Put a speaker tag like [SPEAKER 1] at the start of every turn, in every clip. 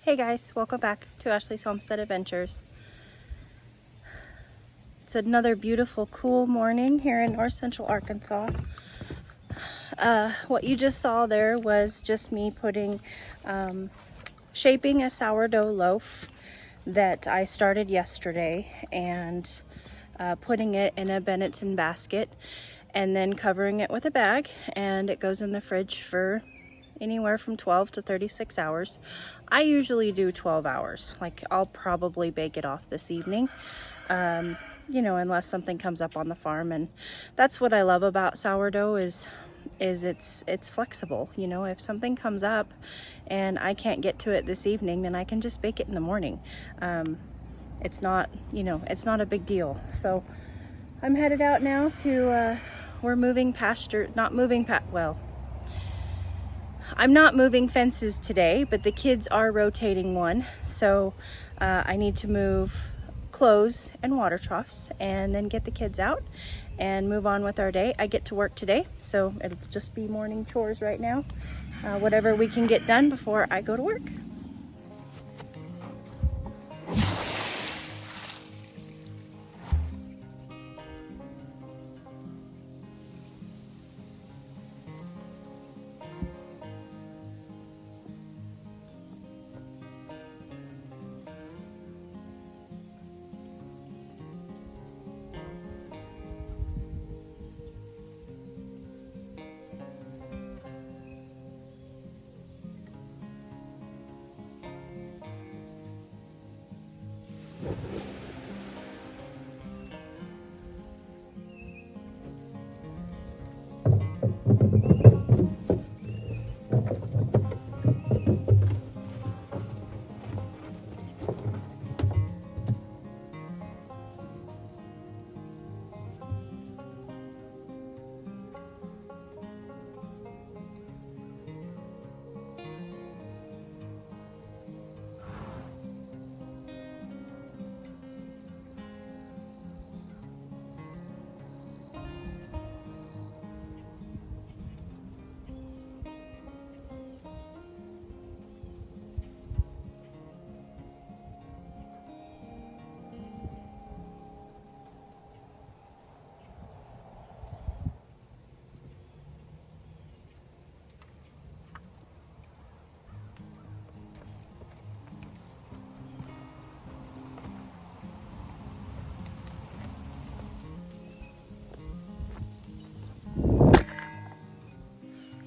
[SPEAKER 1] Hey guys, welcome back to Ashley's Homestead Adventures. It's another beautiful, cool morning here in North Central Arkansas. What you just saw there was just me shaping a sourdough loaf that I started yesterday and putting it in a Benetton basket and then covering it with a bag, and it goes in the fridge for anywhere from 12 to 36 hours. I usually do 12 hours. Like, I'll probably bake it off this evening, you know, unless something comes up on the farm. And that's what I love about sourdough is it's flexible. You know, if something comes up and I can't get to it this evening, then I can just bake it in the morning. It's not, you know, it's not a big deal. So I'm headed out now to, we're moving I'm not moving fences today, but the kids are rotating one. So I need to move clothes and water troughs and then get the kids out and move on with our day. I get to work today, so it'll just be morning chores right now. Whatever we can get done before I go to work.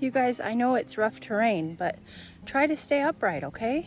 [SPEAKER 1] You guys, I know it's rough terrain, but try to stay upright, okay?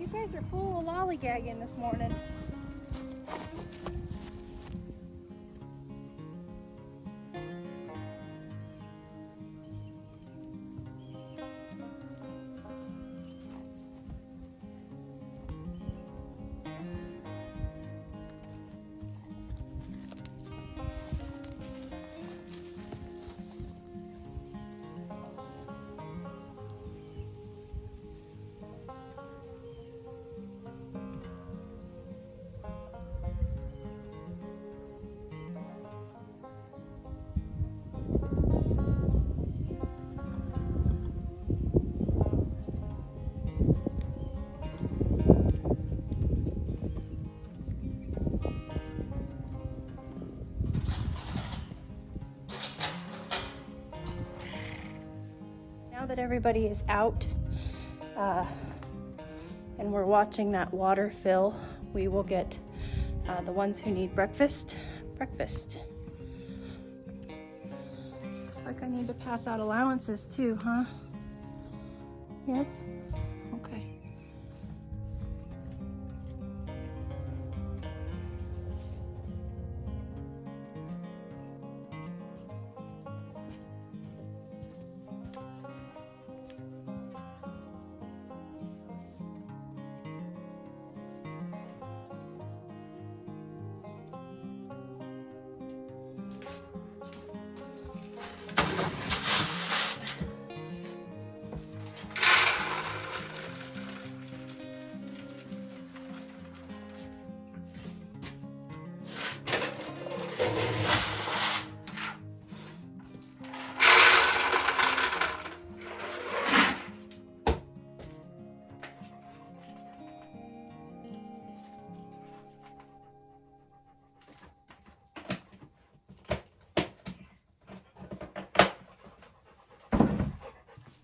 [SPEAKER 1] You guys are full of lollygagging this morning. Now that everybody is out and we're watching that water fill, we will get the ones who need breakfast. Looks like I need to pass out allowances too, huh? Yes? Okay.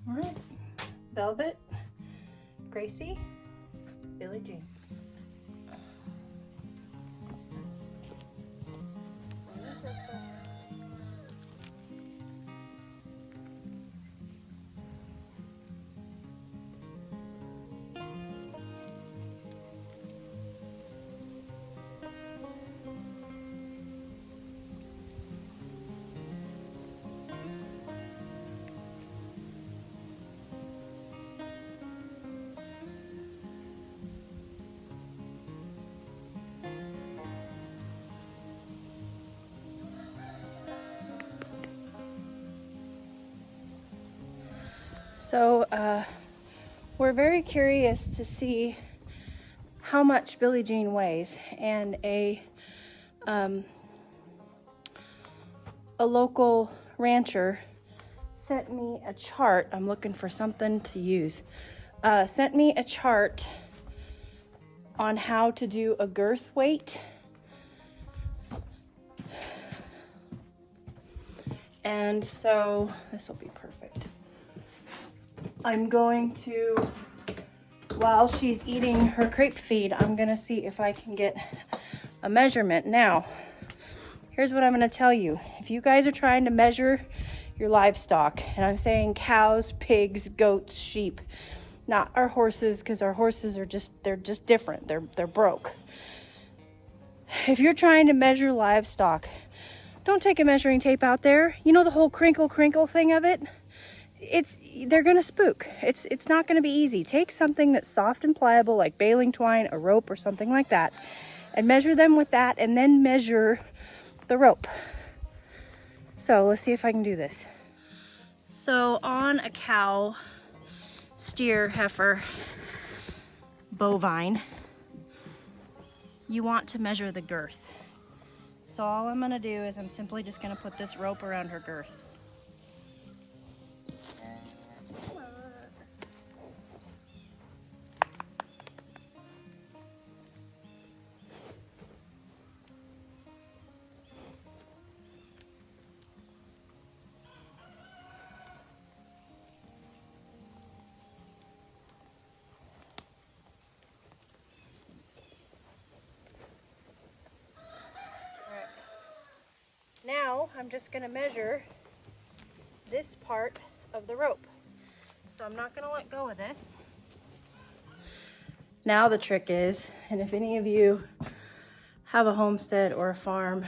[SPEAKER 1] All right, Velvet, Gracie, Billie Jean. So we're very curious to see how much Billie Jean weighs, and a local rancher sent me a chart. I'm looking for something to use sent me a chart on how to do a girth weight. And so this will be perfect. I'm going to, while she's eating her crepe feed, I'm gonna see if I can get a measurement. Now, here's what I'm gonna tell you. If you guys are trying to measure your livestock, and I'm saying cows, pigs, goats, sheep, not our horses, because our horses are they're just different. They're broke. If you're trying to measure livestock, don't take a measuring tape out there. You know the whole crinkle thing of it? They're gonna spook. It's not gonna be easy. Take something that's soft and pliable, like baling twine, a rope, or something like that, and measure them with that, and then measure the rope. So let's see if I can do this. So on a cow, steer, heifer, bovine, you want to measure the girth. So all I'm gonna do is I'm simply just gonna put this rope around her girth. Now I'm just going to measure this part of the rope. So I'm not going to let go of this. Now the trick is, and if any of you have a homestead or a farm,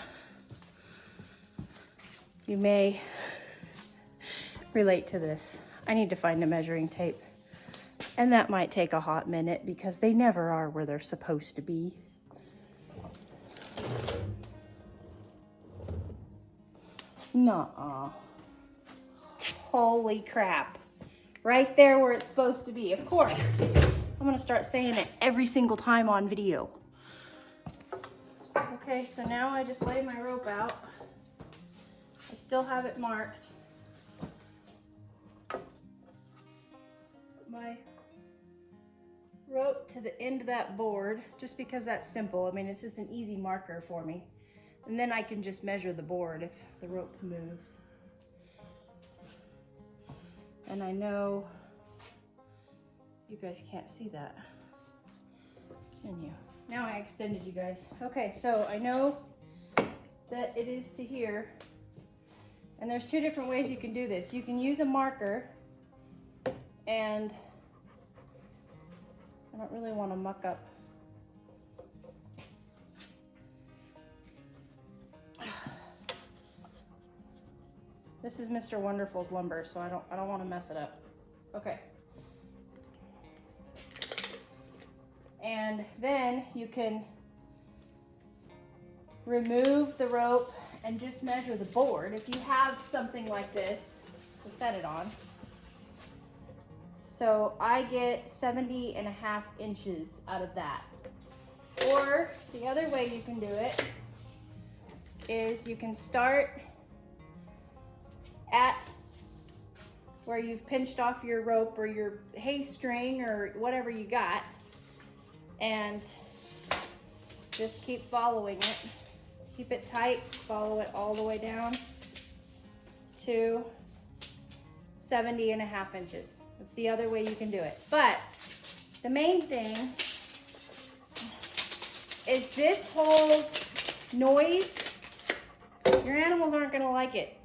[SPEAKER 1] you may relate to this. I need to find a measuring tape. And that might take a hot minute because they never are where they're supposed to be. Nuh-uh. Holy crap. Right there where it's supposed to be. Of course. I'm gonna start saying it every single time on video. Okay, so now I just lay my rope out. I still have it marked. Put my rope to the end of that board, just because that's simple. I mean, it's just an easy marker for me. And then I can just measure the board if the rope moves. And I know you guys can't see that, can you? Now I extended you guys. Okay, so I know that it is to here. And there's two different ways you can do this. You can use a marker, and I don't really want to muck up. This is Mr. Wonderful's lumber, so I don't want to mess it up. Okay. And then you can remove the rope and just measure the board. If you have something like this to set it on. So I get 70.5 inches out of that. Or the other way you can do it is you can start at where you've pinched off your rope or your hay string or whatever you got, and just keep following it. Keep it tight, follow it all the way down to 70.5 inches. That's the other way you can do it. But the main thing is this whole noise. Your animals aren't gonna like it.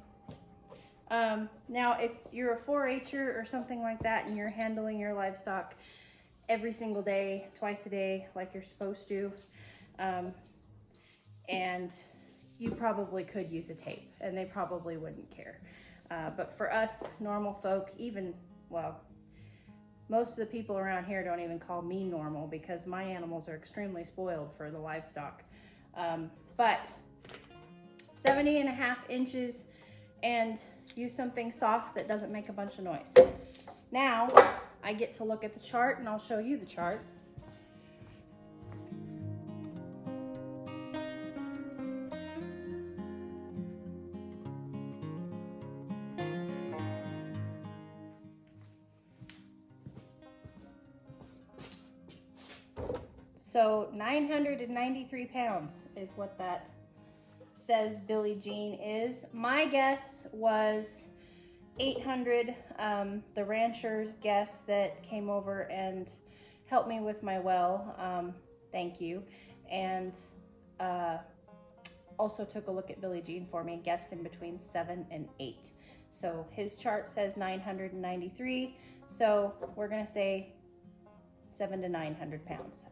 [SPEAKER 1] Now, if you're a 4-H'er or something like that and you're handling your livestock every single day, twice a day, like you're supposed to, and you probably could use a tape and they probably wouldn't care. But for us normal folk, well, most of the people around here don't even call me normal because my animals are extremely spoiled for the livestock. But 70.5 inches, and use something soft that doesn't make a bunch of noise. Now I get to look at the chart, and I'll show you the chart. So 993 pounds is what that says Billie Jean is. My guess was 800. The ranchers guess that came over and helped me with my well, thank you, and also took a look at Billie Jean for me, guessed in between 7 and 8. So his chart says 993, so we're gonna say 700 to 900 pounds.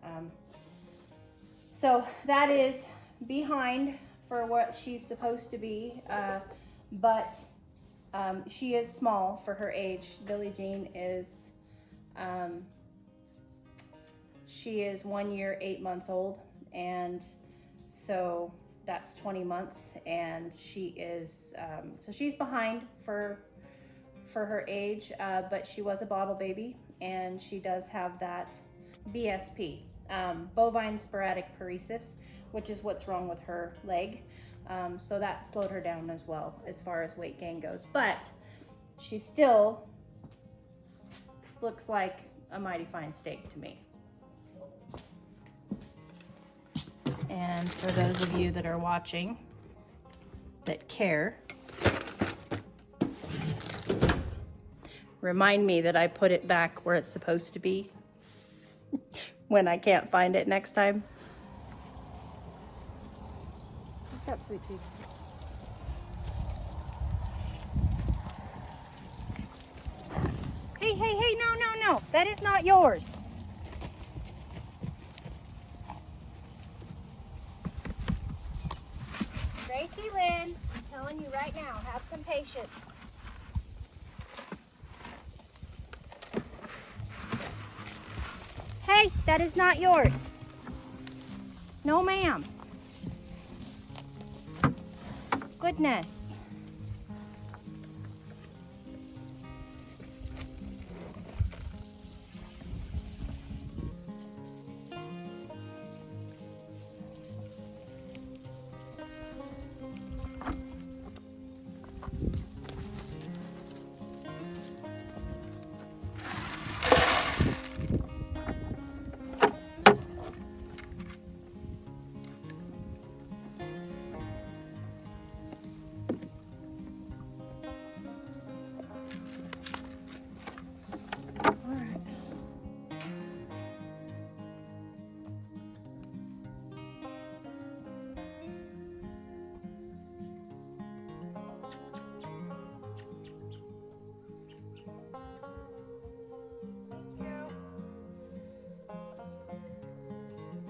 [SPEAKER 1] So that is behind for what she's supposed to be, but she is small for her age. Billie Jean is, she is 1 year, 8 months old, and so that's 20 months, and she is, so she's behind for her age, but she was a bottle baby, and she does have that BSP, bovine sporadic paresis, which is what's wrong with her leg. So that slowed her down as well as far as weight gain goes, but she still looks like a mighty fine steak to me. And for those of you that are watching that care, remind me that I put it back where it's supposed to be when I can't find it next time. What's up, sweet cheeks? Hey, hey, hey, no, no, no. That is not yours. Gracie Lynn, I'm telling you right now, have some patience. Hey, that is not yours. No, ma'am. Goodness.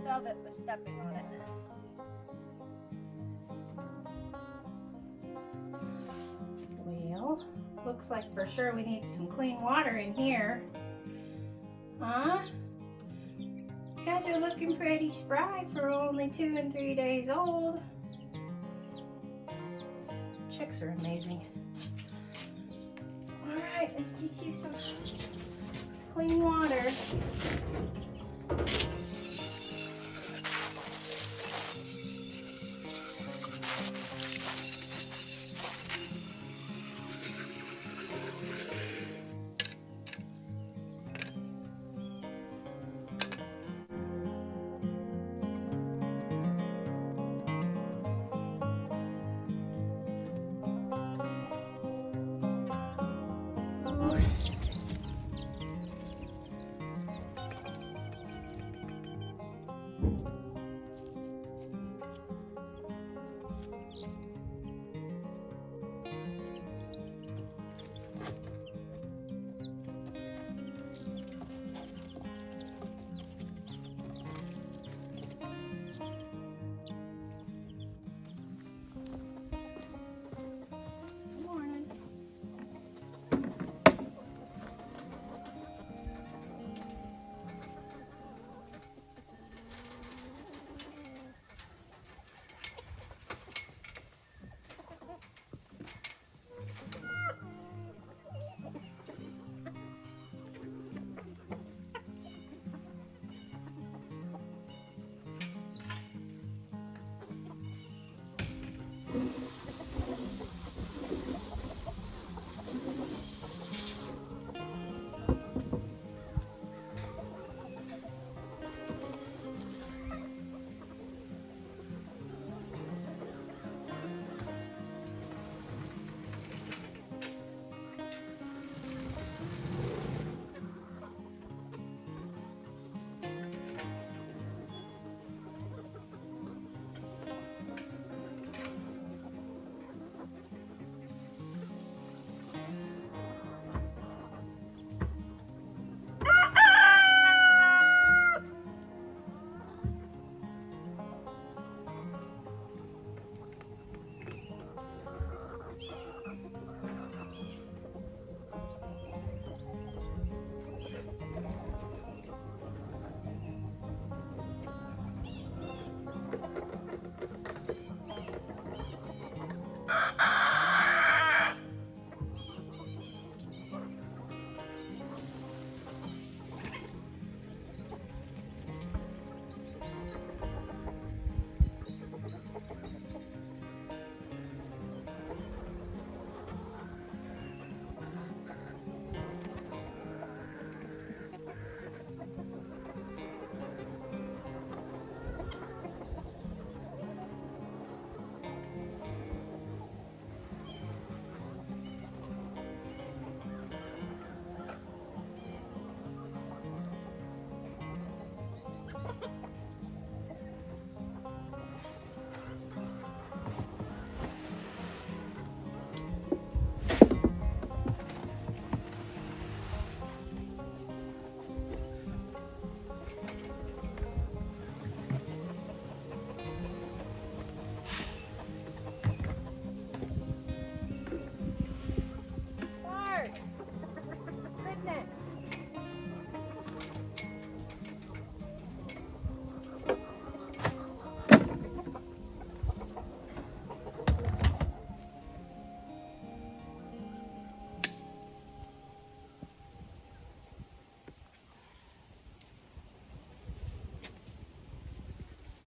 [SPEAKER 1] Velvet was stepping on it. Well, looks like for sure we need some clean water in here. Huh? You guys are looking pretty spry for only 2 and 3 days old. Chicks are amazing. All right, let's get you some clean water.